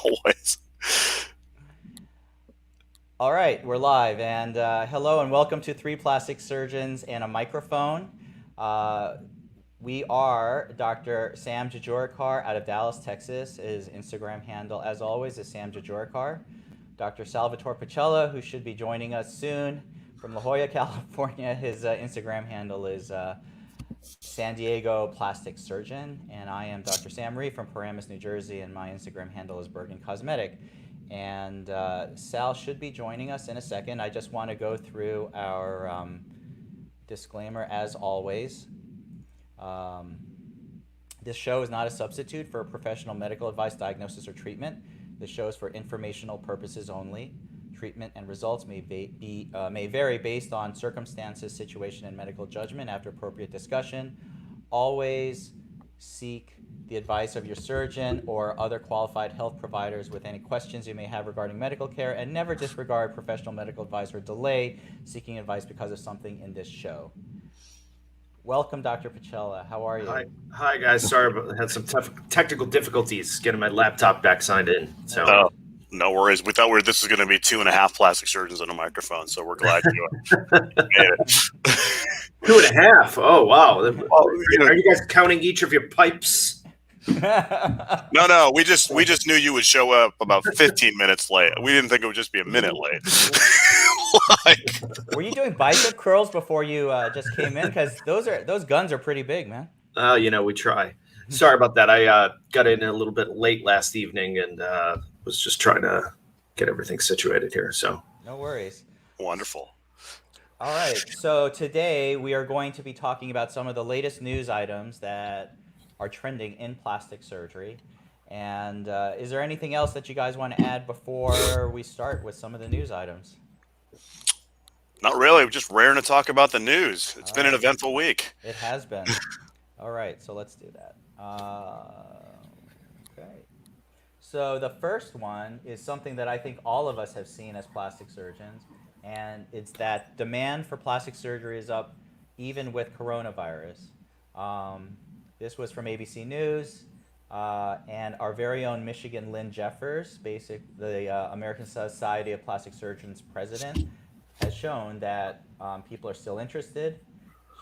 Always. All right, we're live, and hello and welcome to Three Plastic Surgeons and a Microphone. Uh, we are Dr. Sam Jejurikar out of Dallas, Texas. His Instagram handle, as always, is Sam Jejurikar. Dr. Salvatore Pacella, who should be joining us soon from La Jolla, California. His Instagram handle is San Diego Plastic Surgeon, and I am Dr. Sam Rhee from Paramus, New Jersey, and my Instagram handle is Bergen Cosmetic. And Sal should be joining us in a second. I just want to go through our disclaimer as always. Um, this show is not a substitute for professional medical advice, diagnosis, or treatment. This show is for informational purposes only. Treatment and results may vary based on circumstances, situation, and medical judgment after appropriate discussion. Always seek the advice of your surgeon or other qualified health providers with any questions you may have regarding medical care, and never disregard professional medical advice or delay seeking advice because of something in this show. Welcome, Dr. Pacella. How are you? Hi guys. Sorry, but I had some tough technical difficulties getting my laptop back signed in. So no worries. We thought this was going to be 2.5 plastic surgeons on a microphone, so we're glad you made it. 2.5. Oh wow! Are you guys counting each of your pipes? No. We just knew you would show up about 15 minutes late. We didn't think it would just be a minute late. Were you doing bicep curls before you just came in? Because those guns are pretty big, man. We try. Sorry about that. I got in a little bit late last evening and was just trying to get everything situated here. So no worries. Wonderful. All right. So today we are going to be talking about some of the latest news items that are trending in plastic surgery. And is there anything else that you guys want to add before we start with some of the news items? Not really. We're just raring to talk about the news. It's been an eventful week. It has been. All right, so let's do that. Okay. So the first one is something that I think all of us have seen as plastic surgeons, and it's that demand for plastic surgery is up even with coronavirus. This was from ABC News, and our very own Michigan Lynn Jeffers, the American Society of Plastic Surgeons president, has shown that people are still interested.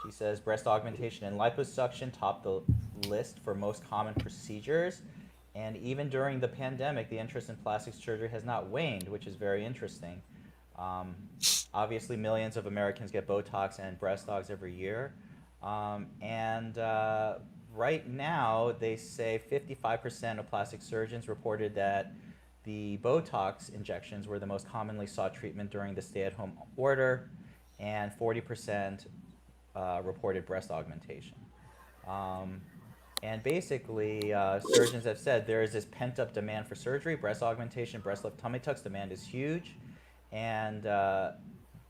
She says breast augmentation and liposuction top the list for most common procedures. And even during the pandemic, the interest in plastic surgery has not waned, which is very interesting. Obviously, millions of Americans get Botox and breast augs every year. Right now, they say 55% of plastic surgeons reported that the Botox injections were the most commonly sought treatment during the stay-at-home order, and 40% reported breast augmentation. And basically, surgeons have said there is this pent-up demand for surgery. Breast augmentation, breast lift, tummy tucks demand is huge. And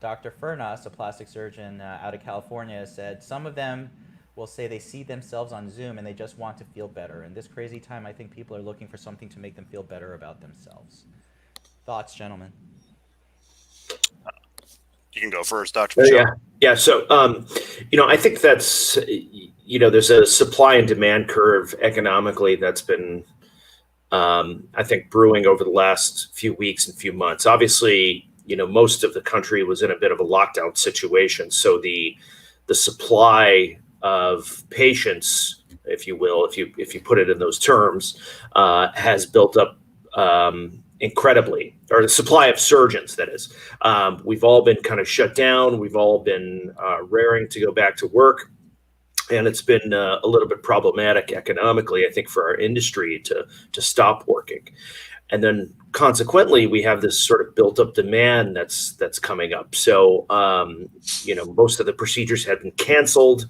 Dr. Furnas, a plastic surgeon out of California, said some of them will say they see themselves on Zoom and they just want to feel better. In this crazy time, I think people are looking for something to make them feel better about themselves. Thoughts, gentlemen? You can go first, Dr. Pacella. Yeah. So, I think that's, there's a supply and demand curve economically that's been, I think, brewing over the last few weeks and few months. Obviously, most of the country was in a bit of a lockdown situation. So the supply of patients, if you will, if you put it in those terms, has built up incredibly, or the supply of surgeons, that is. We've all been kind of shut down. We've all been raring to go back to work. And it's been a little bit problematic economically, I think, for our industry to stop working. And then consequently, we have this sort of built up demand that's coming up. So, most of the procedures have been canceled.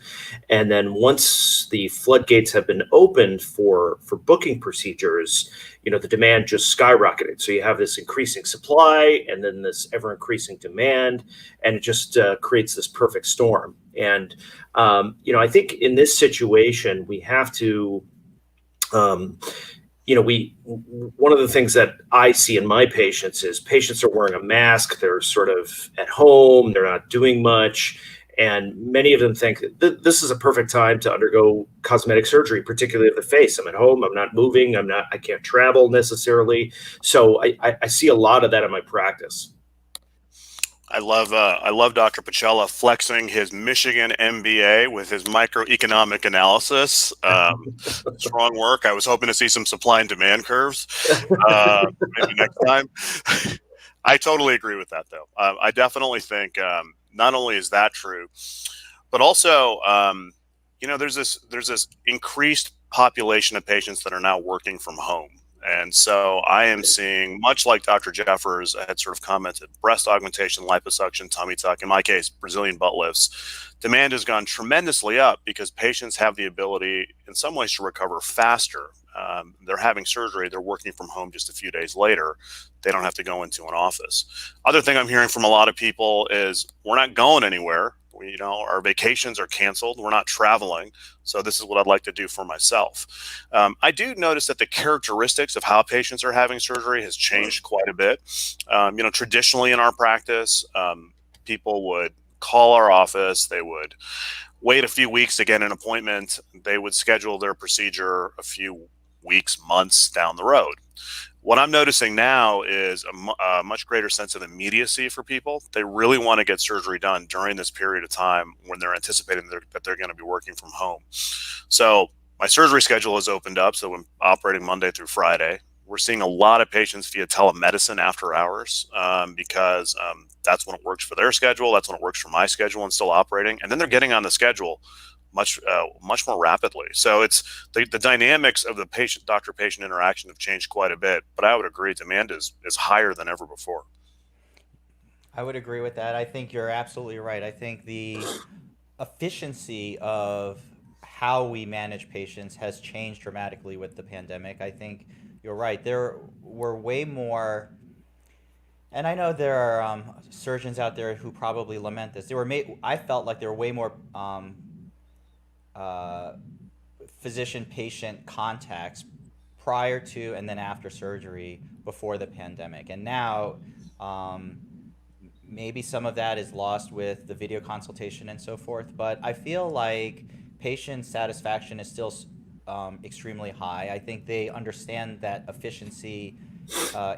And then once the floodgates have been opened for booking procedures, the demand just skyrocketed. So you have this increasing supply and then this ever increasing demand, and it just creates this perfect storm. And, I think in this situation, we have to, one of the things that I see in my patients is patients are wearing a mask. They're sort of at home. They're not doing much. And many of them think this is a perfect time to undergo cosmetic surgery, particularly of the face. I'm at home, I'm not moving, I can't travel necessarily. So I see a lot of that in my practice. I love Dr. Pacella flexing his Michigan MBA with his microeconomic analysis. Strong work. I was hoping to see some supply and demand curves. Maybe next time. I totally agree with that, though. I definitely think not only is that true, but also there's this increased population of patients that are now working from home. And so I am seeing, much like Dr. Jeffers had sort of commented, breast augmentation, liposuction, tummy tuck, in my case, Brazilian butt lifts. Demand has gone tremendously up because patients have the ability, in some ways, to recover faster. They're having surgery. They're working from home just a few days later. They don't have to go into an office. Other thing I'm hearing from a lot of people is we're not going anywhere. Our vacations are canceled. We're not traveling. So this is what I'd like to do for myself. I do notice that the characteristics of how patients are having surgery has changed quite a bit. Traditionally in our practice, people would call our office. They would wait a few weeks to get an appointment. They would schedule their procedure a few weeks, months down the road. What I'm noticing now is a much greater sense of immediacy for people. They really want to get surgery done during this period of time when they're anticipating that they're going to be working from home. So my surgery schedule has opened up. So I'm operating Monday through Friday. We're seeing a lot of patients via telemedicine after hours because that's when it works for their schedule. That's when it works for my schedule and still operating. And then they're getting on the schedule much more rapidly. So it's the dynamics of the doctor-patient interaction have changed quite a bit, but I would agree demand is higher than ever before. I would agree with that. I think you're absolutely right. I think the efficiency of how we manage patients has changed dramatically with the pandemic. I think you're right. There were way more, and I know there are surgeons out there who probably lament this. I felt like there were way more physician-patient contacts prior to and then after surgery before the pandemic. And now maybe some of that is lost with the video consultation and so forth, but I feel like patient satisfaction is still extremely high. I think they understand that efficiency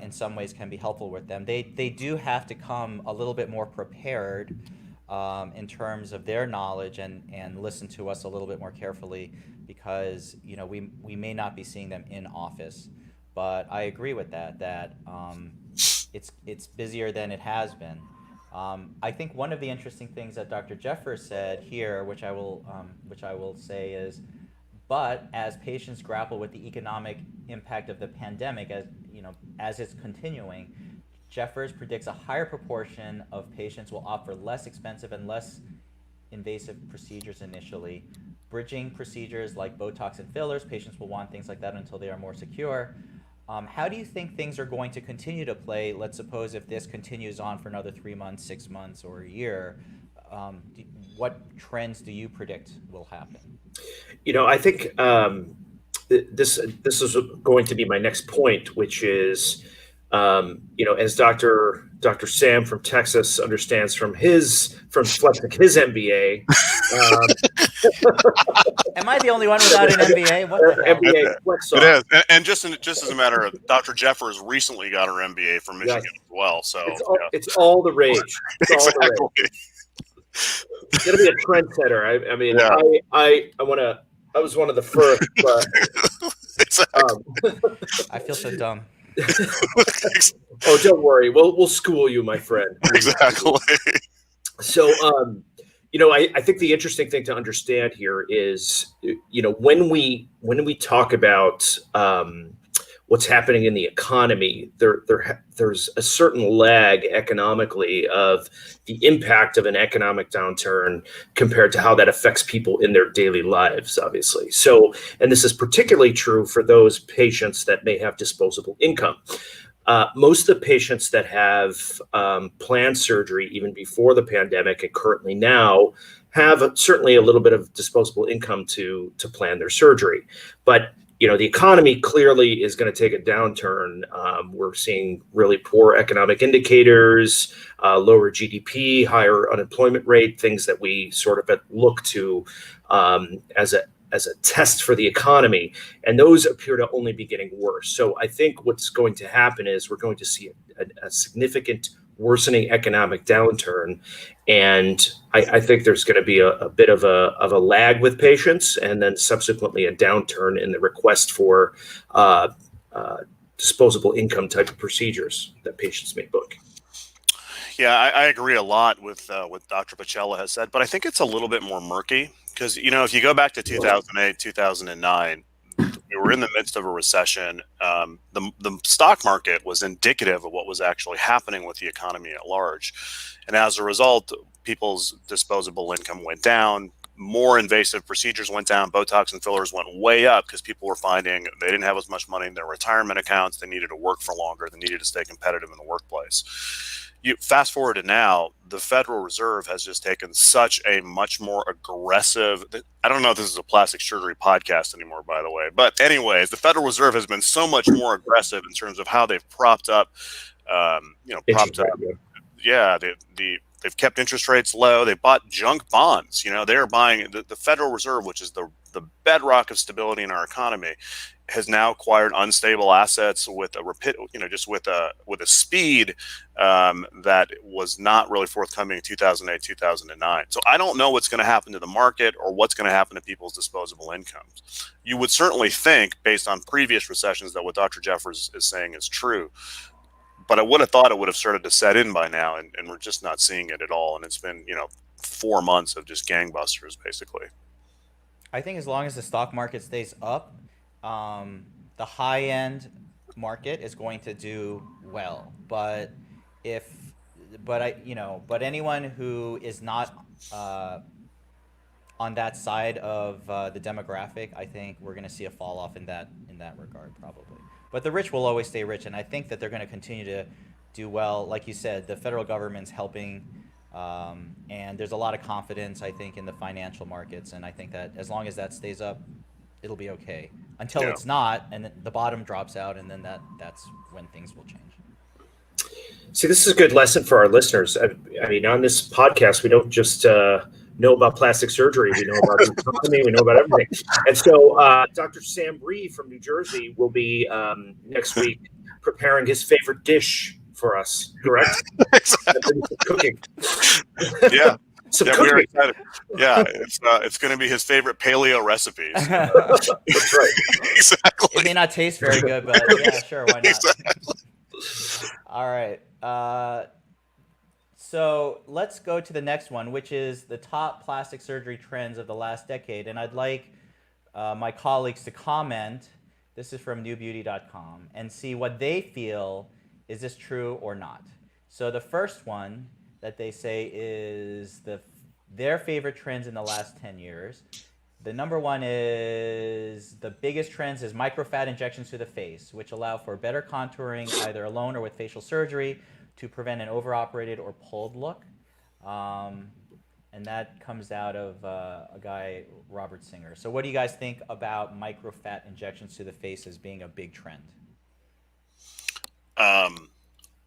in some ways can be helpful with them. They do have to come a little bit more prepared in terms of their knowledge and listen to us a little bit more carefully because we may not be seeing them in office. But I agree with that it's busier than it has been. I think one of the interesting things that Dr. Jeffers said here, which I will say is, but as patients grapple with the economic impact of the pandemic, as it's continuing, Jeffers predicts a higher proportion of patients will opt for less expensive and less invasive procedures initially. Bridging procedures like Botox and fillers, patients will want things like that until they are more secure. How do you think things are going to continue to play? Let's suppose if this continues on for another 3 months, 6 months, or a year, what trends do you predict will happen? I think this is going to be my next point, which is, as Dr. Sam from Texas understands from flexing his MBA. Am I the only one without an MBA? What the hell? MBA flex it is, and just as a matter of, Dr. Jeffers recently got her MBA from Michigan as well. So it's all the rage. It's exactly. all the rage. It's gonna be a trendsetter. I mean, yeah. I was one of the first, but exactly. I feel so dumb. Oh, don't worry. We'll school you, my friend. Exactly. So, I think the interesting thing to understand here is, when we talk about what's happening in the economy, there's a certain lag economically of the impact of an economic downturn compared to how that affects people in their daily lives, obviously. So, and this is particularly true for those patients that may have disposable income. Most of the patients that have planned surgery even before the pandemic and currently now have certainly a little bit of disposable income to plan their surgery. But the economy clearly is going to take a downturn. We're seeing really poor economic indicators, lower GDP, higher unemployment rate, things that we sort of look to as a test for the economy. And those appear to only be getting worse. So I think what's going to happen is we're going to see a significant worsening economic downturn. And I think there's going to be a bit of a lag with patients, and then subsequently a downturn in the request for disposable income type of procedures that patients may book. Yeah, I agree a lot with what Dr. Pacella has said, but I think it's a little bit more murky because, if you go back to 2008, 2009, we were in the midst of a recession. The stock market was indicative of what was actually happening with the economy at large. And as a result, people's disposable income went down. More invasive procedures went down. Botox and fillers went way up because people were finding they didn't have as much money in their retirement accounts. They needed to work for longer. They needed to stay competitive in the workplace. You fast forward to now, the Federal Reserve has just taken such a much more aggressive, I don't know if this is a plastic surgery podcast anymore, by the way, but anyways, the Federal Reserve has been so much more aggressive in terms of how they've propped up, they've kept interest rates low. They bought junk bonds. They're buying the Federal Reserve, which is the bedrock of stability in our economy, has now acquired unstable assets with with a speed that was not really forthcoming in 2008, 2009. So I don't know what's going to happen to the market or what's going to happen to people's disposable incomes. You would certainly think, based on previous recessions, that what Dr. Jeffers is saying is true. But I would have thought it would have started to set in by now, and we're just not seeing it at all. And it's been, 4 months of just gangbusters, basically. I think as long as the stock market stays up, the high-end market is going to do well. But anyone who is not on that side of the demographic, I think we're going to see a fall off in that regard, probably. But the rich will always stay rich, and I think that they're going to continue to do well. Like you said, the federal government's helping, and there's a lot of confidence, I think, in the financial markets, and I think that as long as that stays up, it'll be okay. Until it's not, and the bottom drops out, and then that's when things will change. See, this is a good lesson for our listeners. I mean, on this podcast, we don't just know about plastic surgery. We know about the economy. We know about everything. And so Dr. Sam Rhee from New Jersey will be next week preparing his favorite dish for us, correct? Exactly. Cooking. Yeah. We're excited. Yeah, it's going to be his favorite paleo recipes. That's right. Exactly. It may not taste very good, but yeah, sure, why not? Exactly. All right. So let's go to the next one, which is the top plastic surgery trends of the last decade. And I'd like my colleagues to comment. This is from newbeauty.com, and see what they feel. Is this true or not? So the first one that they say is their favorite trends in the last 10 years. The number one is the biggest trends is microfat injections to the face, which allow for better contouring either alone or with facial surgery to prevent an overoperated or pulled look. And that comes out of a guy, Robert Singer. So what do you guys think about microfat injections to the face as being a big trend?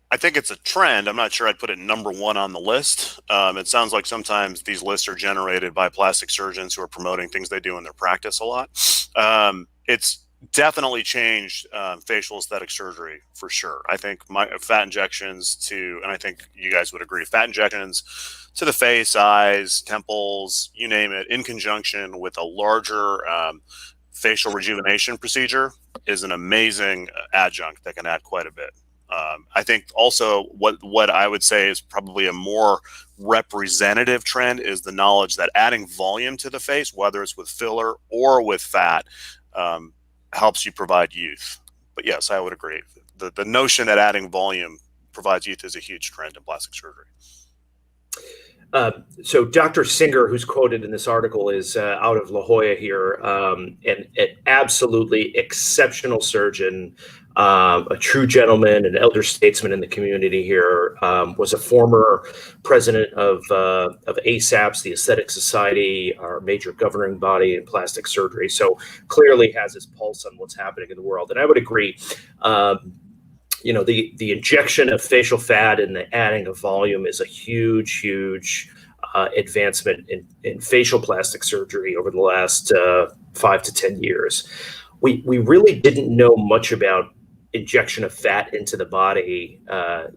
I think it's a trend. I'm not sure I'd put it number one on the list. It sounds like sometimes these lists are generated by plastic surgeons who are promoting things they do in their practice a lot. It's definitely changed facial aesthetic surgery for sure. I think fat injections and I think you guys would agree, fat injections to the face, eyes, temples, you name it, in conjunction with a larger facial rejuvenation procedure is an amazing adjunct that can add quite a bit. I think also what I would say is probably a more representative trend is the knowledge that adding volume to the face, whether it's with filler or with fat, helps you provide youth. But yes, I would agree. The notion that adding volume provides youth is a huge trend in plastic surgery. So Dr. Singer, who's quoted in this article, is out of La Jolla here, and an absolutely exceptional surgeon. a true gentleman, an elder statesman in the community here, was a former president of ASAPS, the Aesthetic Society, our major governing body in plastic surgery. So clearly has his pulse on what's happening in the world. And I would agree, the injection of facial fat and the adding of volume is a huge advancement in facial plastic surgery over the last 5 to 10 years. We really didn't know much about injection of fat into the body,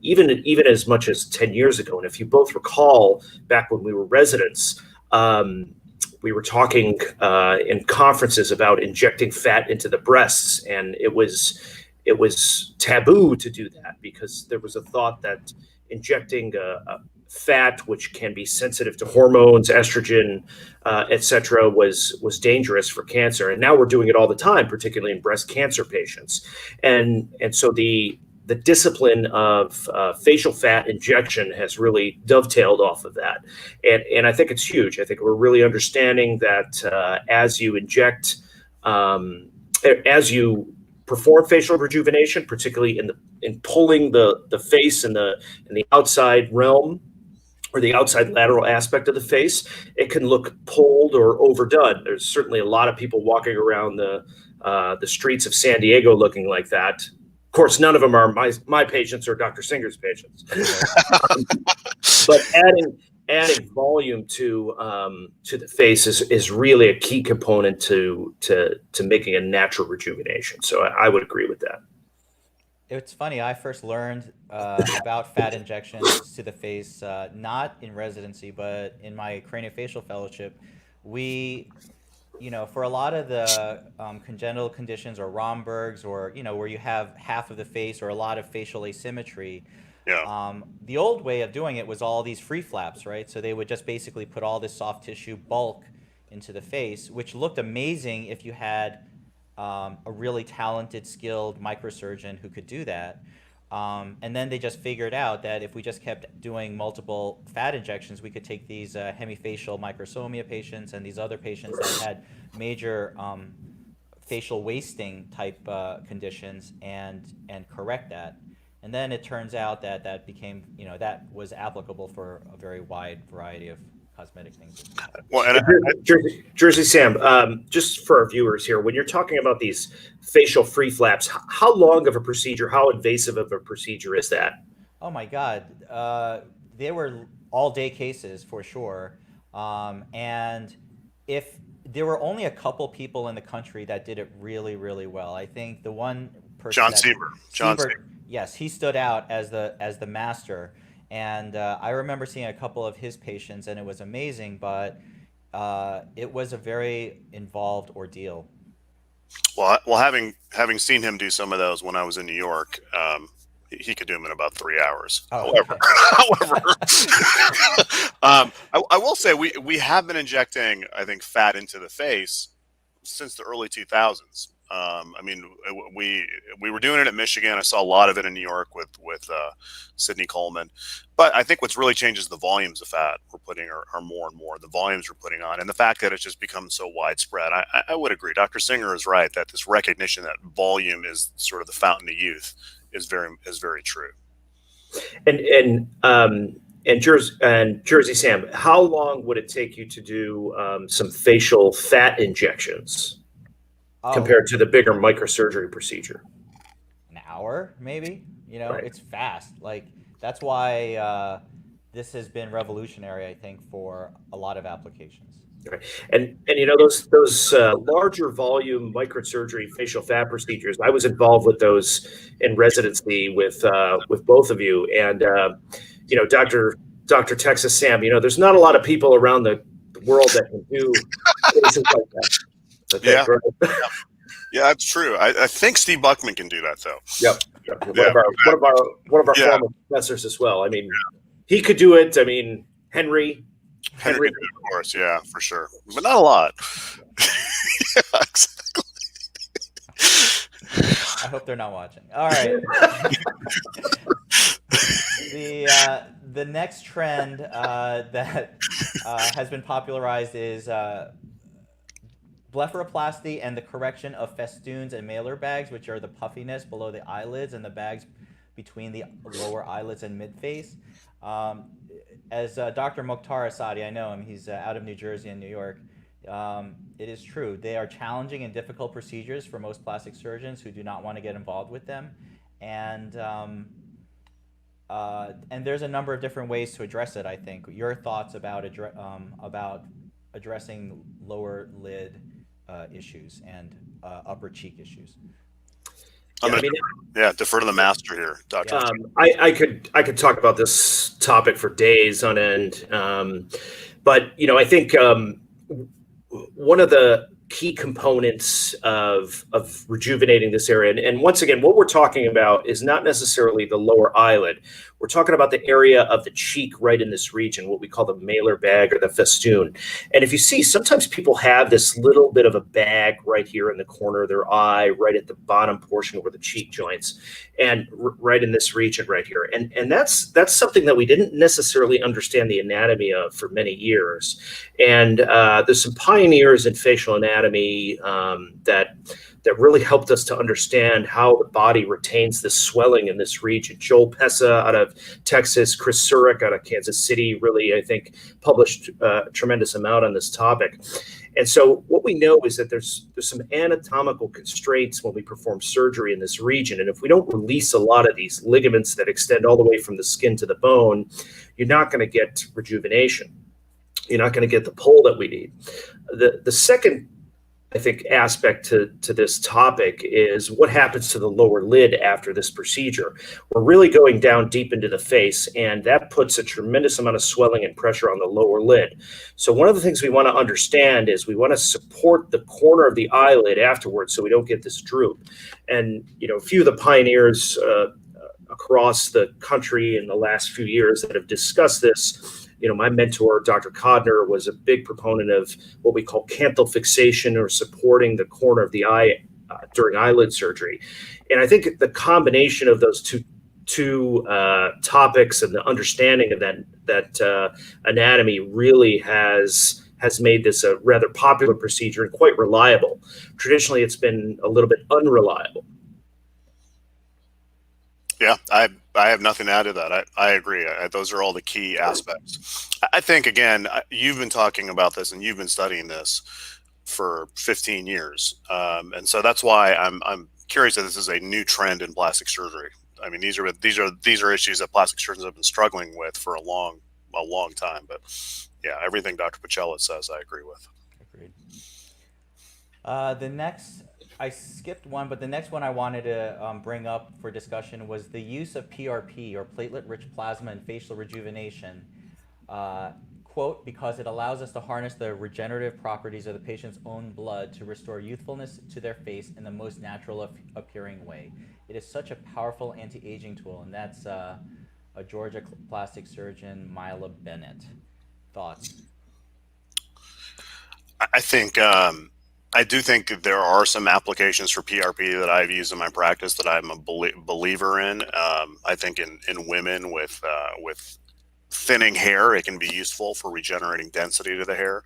even as much as 10 years ago. And if you both recall, back when we were residents, we were talking in conferences about injecting fat into the breasts, and it was taboo to do that because there was a thought that injecting a fat, which can be sensitive to hormones, estrogen, etc., was dangerous for cancer. And now we're doing it all the time, particularly in breast cancer patients. And so the discipline of facial fat injection has really dovetailed off of that. And I think it's huge. I think we're really understanding that as you inject, as you perform facial rejuvenation, particularly in pulling the face in the outside realm, or the outside lateral aspect of the face, it can look pulled or overdone. There's certainly a lot of people walking around the streets of San Diego looking like that. Of course, none of them are my patients or Dr. Singer's patients. But adding volume to the face is really a key component to making a natural rejuvenation. So I would agree with that. It's funny, I first learned about fat injections to the face, not in residency, but in my craniofacial fellowship. We, for a lot of the congenital conditions or Romberg's, or, where you have half of the face or a lot of facial asymmetry, the old way of doing it was all these free flaps, right? So they would just basically put all this soft tissue bulk into the face, which looked amazing if you had a really talented, skilled microsurgeon who could do that. And then they just figured out that if we just kept doing multiple fat injections, we could take these hemifacial microsomia patients and these other patients that had major facial wasting type conditions and correct that. And then it turns out that became, that was applicable for a very wide variety of cosmetic things. Well, and Jersey Sam, just for our viewers here, when you're talking about these facial free flaps, how long of a procedure, how invasive of a procedure is that? Oh my God, they were all-day cases for sure, and if there were only a couple people in the country that did it really, really well. I think the one person, John Sieber. Yes, he stood out as the master. And I remember seeing a couple of his patients, and it was amazing, but it was a very involved ordeal. Well, having seen him do some of those when I was in New York, he could do them in about 3 hours. Oh, however, I will say we have been injecting, I think, fat into the face since the early 2000s. I mean, we were doing it at Michigan. I saw a lot of it in New York with Sidney Coleman. But I think what's really changed is the volumes of fat we're putting are more and more. The volumes we're putting on, and the fact that it's just become so widespread. I would agree. Dr. Singer is right that this recognition that volume is sort of the fountain of youth is very true. And Jersey Sam, how long would it take you to do some facial fat injections? Compared to the bigger microsurgery procedure? An hour, maybe. Right. It's fast. Like, that's why this has been revolutionary, I think, for a lot of applications. Right. And those larger volume microsurgery facial fat procedures, I was involved with those in residency with both of you. And Dr. Texas Sam, there's not a lot of people around the world that can do cases like that. Okay, yeah. Yeah, that's true. I think Steve Buckman can do that, though. Yep. One of our former professors as well. I mean, he could do it. I mean, Henry, of course, yeah, for sure, but not a lot. Yeah, exactly. I hope they're not watching. All right. The next trend that has been popularized is blepharoplasty and the correction of festoons and malar bags, which are the puffiness below the eyelids and the bags between the lower eyelids and midface. Um, as Dr. Mokhtar Asadi, I know him, he's out of New Jersey and New York. It is true. They are challenging and difficult procedures for most plastic surgeons who do not want to get involved with them. And there's a number of different ways to address it, I think. Your thoughts about addressing lower lid issues and upper cheek issues. Defer to the master here, Doctor. I could talk about this topic for days on end, but I think one of the key components of rejuvenating this area, and once again, what we're talking about is not necessarily the lower eyelid. We're talking about the area of the cheek right in this region, what we call the malar bag or the festoon. And if you see, sometimes people have this little bit of a bag right here in the corner of their eye, right at the bottom portion over the cheek joints, and right in this region right here. And that's something that we didn't necessarily understand the anatomy of for many years. And there's some pioneers in facial anatomy that really helped us to understand how the body retains this swelling in this region. Joel Pessa out of Texas, Chris Surik out of Kansas City, really, I think, published a tremendous amount on this topic. And so what we know is that there's some anatomical constraints when we perform surgery in this region. And if we don't release a lot of these ligaments that extend all the way from the skin to the bone, you're not going to get rejuvenation. You're not going to get the pull that we need. The second, I think, aspect to this topic is what happens to the lower lid after this procedure. We're really going down deep into the face, and that puts a tremendous amount of swelling and pressure on the lower lid. So one of the things we want to understand is we want to support the corner of the eyelid afterwards so we don't get this droop. And, a few of the pioneers across the country in the last few years that have discussed this, my mentor, Dr. Kodner, was a big proponent of what we call canthal fixation, or supporting the corner of the eye during eyelid surgery. And I think the combination of those two topics and the understanding of that anatomy really has made this a rather popular procedure and quite reliable. Traditionally, it's been a little bit unreliable. Yeah, I have nothing to add to that. I agree. Those are all the key aspects. I think, again, you've been talking about this and you've been studying this for 15 years. And so that's why I'm curious that this is a new trend in plastic surgery. I mean, these are issues that plastic surgeons have been struggling with for a long time. But yeah, everything Dr. Pacella says, I agree with. Agreed. I skipped one, but the next one I wanted to bring up for discussion was the use of PRP, or platelet-rich plasma, in facial rejuvenation. Quote, because it allows us to harness the regenerative properties of the patient's own blood to restore youthfulness to their face in the most natural appearing way. It is such a powerful anti-aging tool, and that's a Georgia plastic surgeon, Mila Bennett. Thoughts? I think I do think there are some applications for PRP that I've used in my practice that I'm a believer in. I think in women with thinning hair, it can be useful for regenerating density to the hair.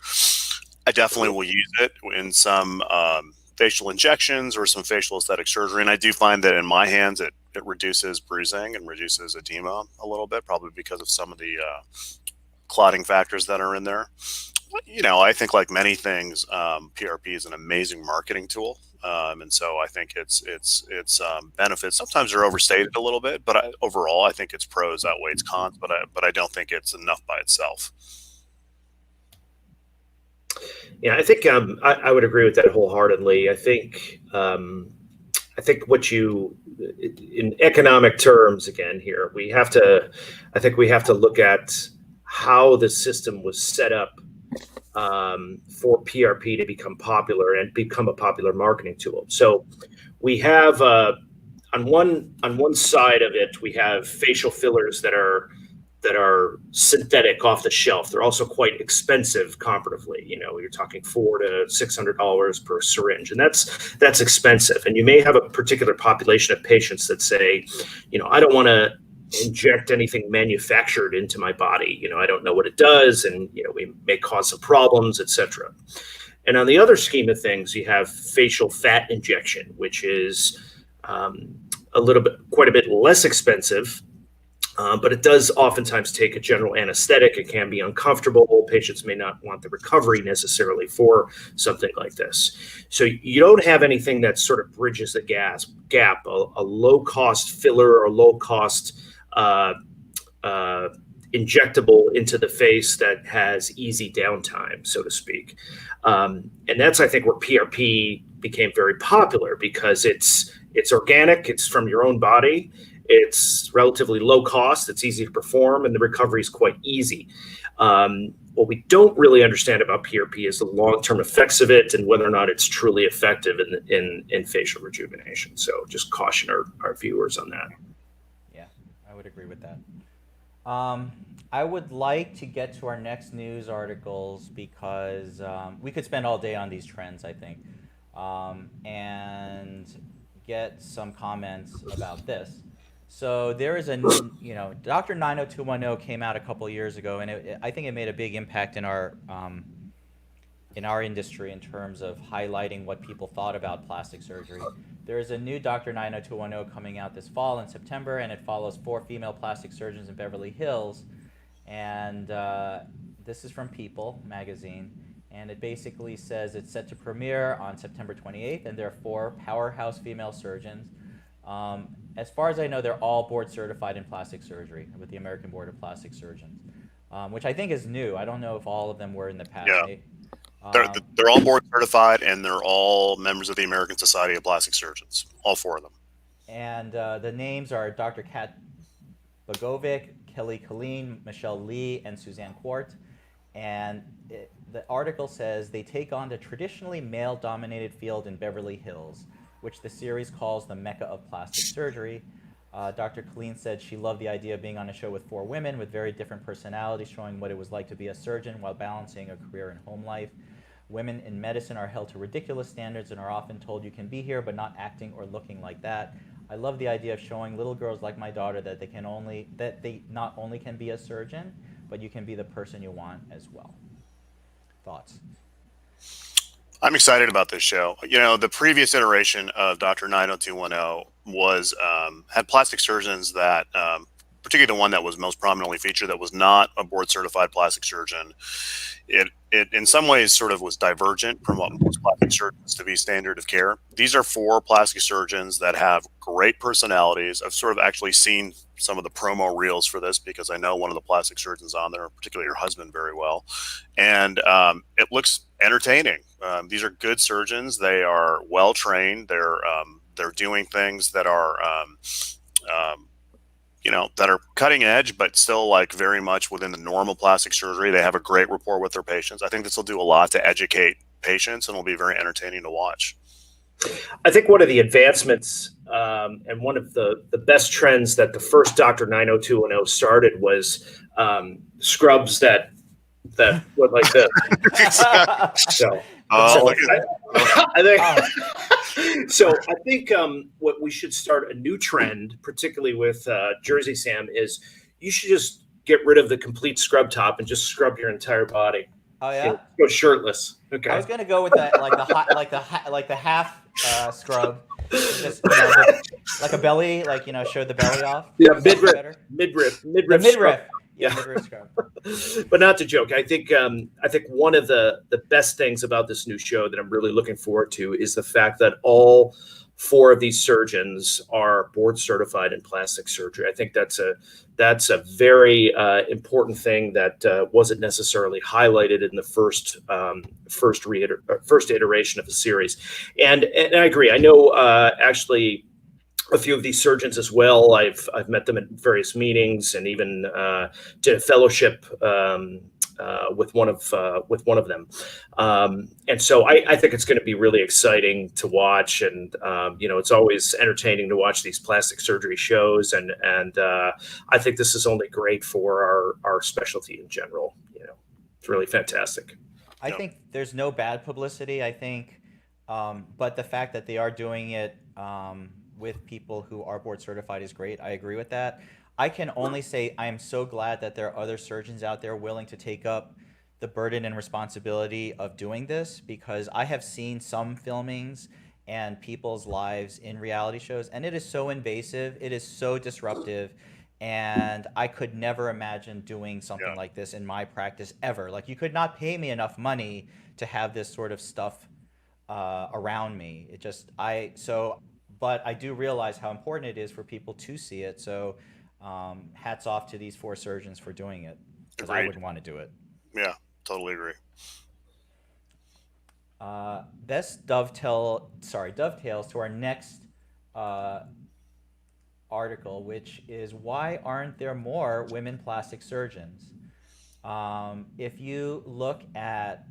I definitely will use it in some facial injections or some facial aesthetic surgery. And I do find that in my hands, it reduces bruising and reduces edema a little bit, probably because of some of the clotting factors that are in there. I think, like many things, PRP is an amazing marketing tool, and so I think its benefits sometimes are overstated a little bit. But overall, I think its pros outweigh its cons. But I don't think it's enough by itself. Yeah, I think I would agree with that wholeheartedly. I think what you, in economic terms, again here, I think we have to look at how the system was set up for PRP to become popular and become a popular marketing tool. So we have on one side of it, we have facial fillers that are synthetic off the shelf. They're also quite expensive comparatively. You're talking $400 to $600 per syringe, and that's expensive. And you may have a particular population of patients that say, I don't want to inject anything manufactured into my body. I don't know what it does, and we may cause some problems, etc. And on the other scheme of things, you have facial fat injection, which is quite a bit less expensive. But it does oftentimes take a general anesthetic. It can be uncomfortable. Patients may not want the recovery necessarily for something like this. So you don't have anything that sort of bridges the gap, a low-cost filler or low-cost injectable into the face that has easy downtime, so to speak. And that's, I think, where PRP became very popular because it's organic, it's from your own body, it's relatively low cost, it's easy to perform, and the recovery is quite easy. What we don't really understand about PRP is the long-term effects of it and whether or not it's truly effective in facial rejuvenation. So just caution our viewers on that. Yeah, I would agree with that. I would like to get to our next news articles because we could spend all day on these trends, I think, and get some comments about this. So there is Dr. 90210 came out a couple years ago, and I think it made a big impact in our industry in terms of highlighting what people thought about plastic surgery. There is a new Dr. 90210 coming out this fall in September, and it follows 4 female plastic surgeons in Beverly Hills. And this is from People magazine, and it basically says it's set to premiere on September 28th, and there are 4 powerhouse female surgeons. As far as I know, they're all board certified in plastic surgery with the American Board of Plastic Surgeons, which I think is new. I don't know if all of them were in the past. Yeah. They're all board certified, and they're all members of the American Society of Plastic Surgeons, all 4 of them. And the names are Dr. Kat Bogovic, Kelly Colleen, Michelle Lee, and Suzanne Quart. And the article says they take on the traditionally male-dominated field in Beverly Hills, which the series calls the Mecca of plastic surgery. Dr. Colleen said she loved the idea of being on a show with 4 women with very different personalities, showing what it was like to be a surgeon while balancing a career and home life. Women in medicine are held to ridiculous standards and are often told you can be here but not acting or looking like that. I love the idea of showing little girls like my daughter that they not only can be a surgeon, but you can be the person you want as well. Thoughts? I'm excited about this show. The previous iteration of Dr. 90210 was had plastic surgeons that, particularly the one that was most prominently featured, that was not a board certified plastic surgeon. It in some ways sort of was divergent from what most plastic surgeons to be standard of care. These are 4 plastic surgeons that have great personalities. I've sort of actually seen some of the promo reels for this because I know one of the plastic surgeons on there, particularly her husband, very well. And it looks entertaining. These are good surgeons. They are well trained. They're doing things that are that are cutting edge, but still like very much within the normal plastic surgery. They have a great rapport with their patients. I think this will do a lot to educate patients and will be very entertaining to watch. I think one of the advancements and one of the best trends that the first Dr. 90210 started was scrubs that look like this. So, I think what we should start a new trend, particularly with Jersey Sam, is you should just get rid of the complete scrub top and just scrub your entire body. Oh yeah, go shirtless. Okay. I was gonna go with that, like the half scrub, just like a belly, show the belly off. Yeah, midriff. The midriff. Yeah, midriff scrub. But not to joke, I think one of the best things about this new show that I'm really looking forward to is the fact that all 4 of these surgeons are board certified in plastic surgery. I think that's a very important thing that wasn't necessarily highlighted in the first iteration of the series. And I agree. I know actually a few of these surgeons as well. I've met them at various meetings and even did a fellowship with one of them. And so I think it's going to be really exciting to watch. And it's always entertaining to watch these plastic surgery shows. And I think this is only great for our specialty in general. It's really fantastic. I think there's no bad publicity. I think, but the fact that they are doing it with people who are board certified is great. I agree with that. I can only say I am so glad that there are other surgeons out there willing to take up the burden and responsibility of doing this, because I have seen some filmings and people's lives in reality shows, and it is so invasive, it is so disruptive, and I could never imagine doing something Yeah. like this in my practice ever. Like, you could not pay me enough money to have this sort of stuff around me. It just but I do realize how important it is for people to see it. So hats off to these four surgeons for doing it, because I Agreed. wouldn't want to do it. Yeah, totally agree. This dovetails to our next article, which is, why aren't there more women plastic surgeons? If you look at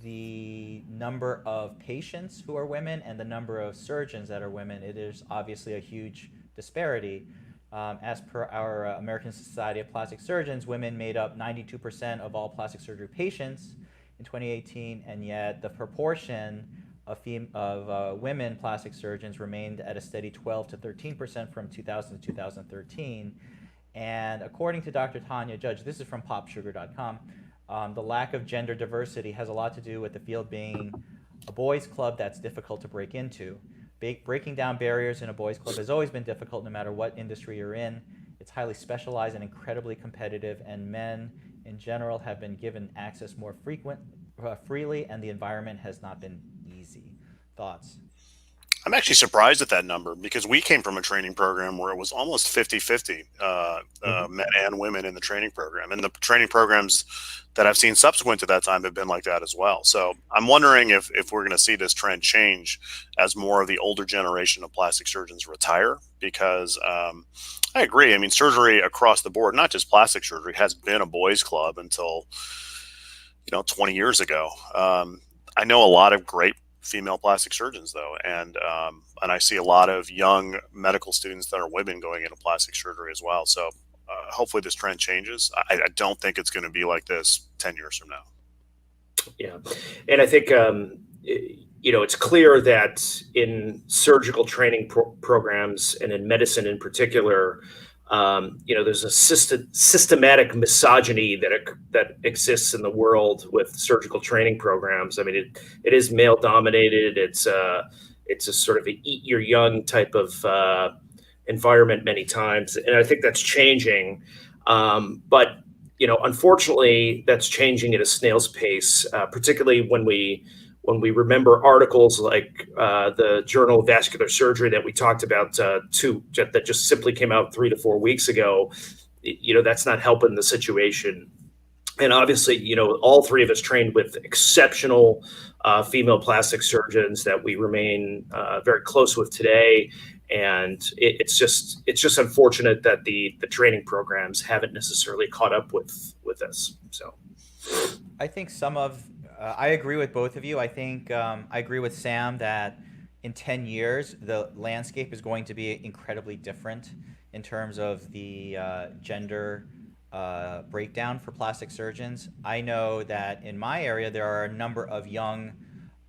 the number of patients who are women and the number of surgeons that are women, it is obviously a huge disparity. As per our American Society of Plastic Surgeons, women made up 92% of all plastic surgery patients in 2018, and yet the proportion of women plastic surgeons remained at a steady 12 to 13% from 2000 to 2013. And according to Dr. Tanya Judge, this is from popsugar.com, the lack of gender diversity has a lot to do with the field being a boys' club that's difficult to break into. Breaking down barriers in a boys' club has always been difficult, no matter what industry you're in. It's highly specialized and incredibly competitive, and men in general have been given access more freely, and the environment has not been easy. Thoughts? I'm actually surprised at that number, because we came from a training program where it was almost 50-50 men and women in the training program. And the training programs that I've seen subsequent to that time have been like that as well. So I'm wondering if we're going to see this trend change as more of the older generation of plastic surgeons retire, because I agree. I mean, surgery across the board, not just plastic surgery, has been a boys' club until 20 years ago. I know a lot of great female plastic surgeons, though, and I see a lot of young medical students that are women going into plastic surgery as well. So hopefully this trend changes. I don't think it's going to be like this 10 years from now. Yeah, and I think it's clear that in surgical training programs, and in medicine in particular, there's a systematic misogyny that exists in the world with surgical training programs. I mean, it is male dominated. It's a sort of a eat your young type of environment many times, and I think that's changing. But unfortunately, that's changing at a snail's pace, particularly when we remember articles like the Journal of Vascular Surgery that we talked about that just simply came out 3 to 4 weeks ago. That's not helping the situation. And obviously, all three of us trained with exceptional female plastic surgeons that we remain very close with today. And it's just unfortunate that the training programs haven't necessarily caught up with us. So I think I agree with both of you. I think I agree with Sam that in 10 years, the landscape is going to be incredibly different in terms of the gender breakdown for plastic surgeons. I know that in my area, there are a number of young,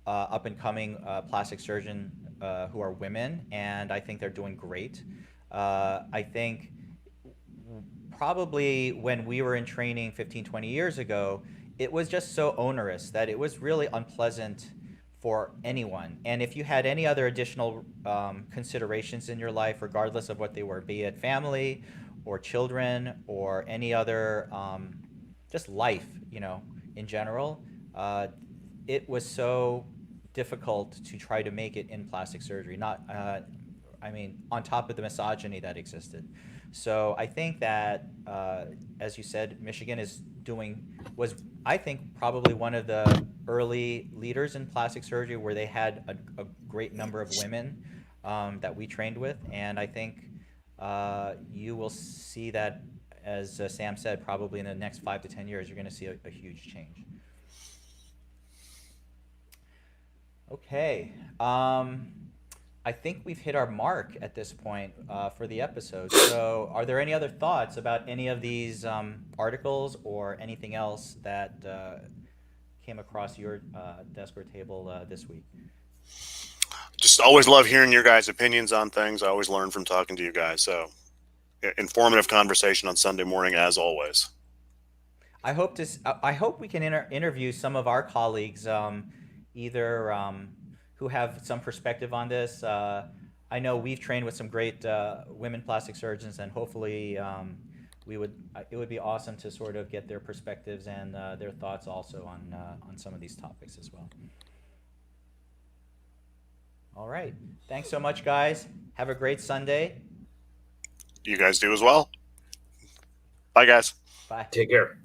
up-and-coming plastic surgeons who are women, and I think they're doing great. I think probably when we were in training 15, 20 years ago, it was just so onerous that it was really unpleasant for anyone. And if you had any other additional considerations in your life, regardless of what they were, be it family or children or any other just life, in general, it was so difficult to try to make it in plastic surgery. On top of the misogyny that existed. So I think that, as you said, Michigan was I think probably one of the early leaders in plastic surgery, where they had a great number of women that we trained with, and I think you will see that, as Sam said, probably in the next 5 to 10 years, you're going to see a huge change. Okay. I think we've hit our mark at this point for the episode. So are there any other thoughts about any of these articles or anything else that came across your desk or table this week? Just always love hearing your guys' opinions on things. I always learn from talking to you guys. So informative conversation on Sunday morning, as always. I hope I hope we can interview some of our colleagues, either who have some perspective on this. I know we've trained with some great women plastic surgeons, and hopefully we would. It would be awesome to sort of get their perspectives and their thoughts also on some of these topics as well. All right. Thanks so much, guys. Have a great Sunday. You guys do as well. Bye, guys. Bye. Take care.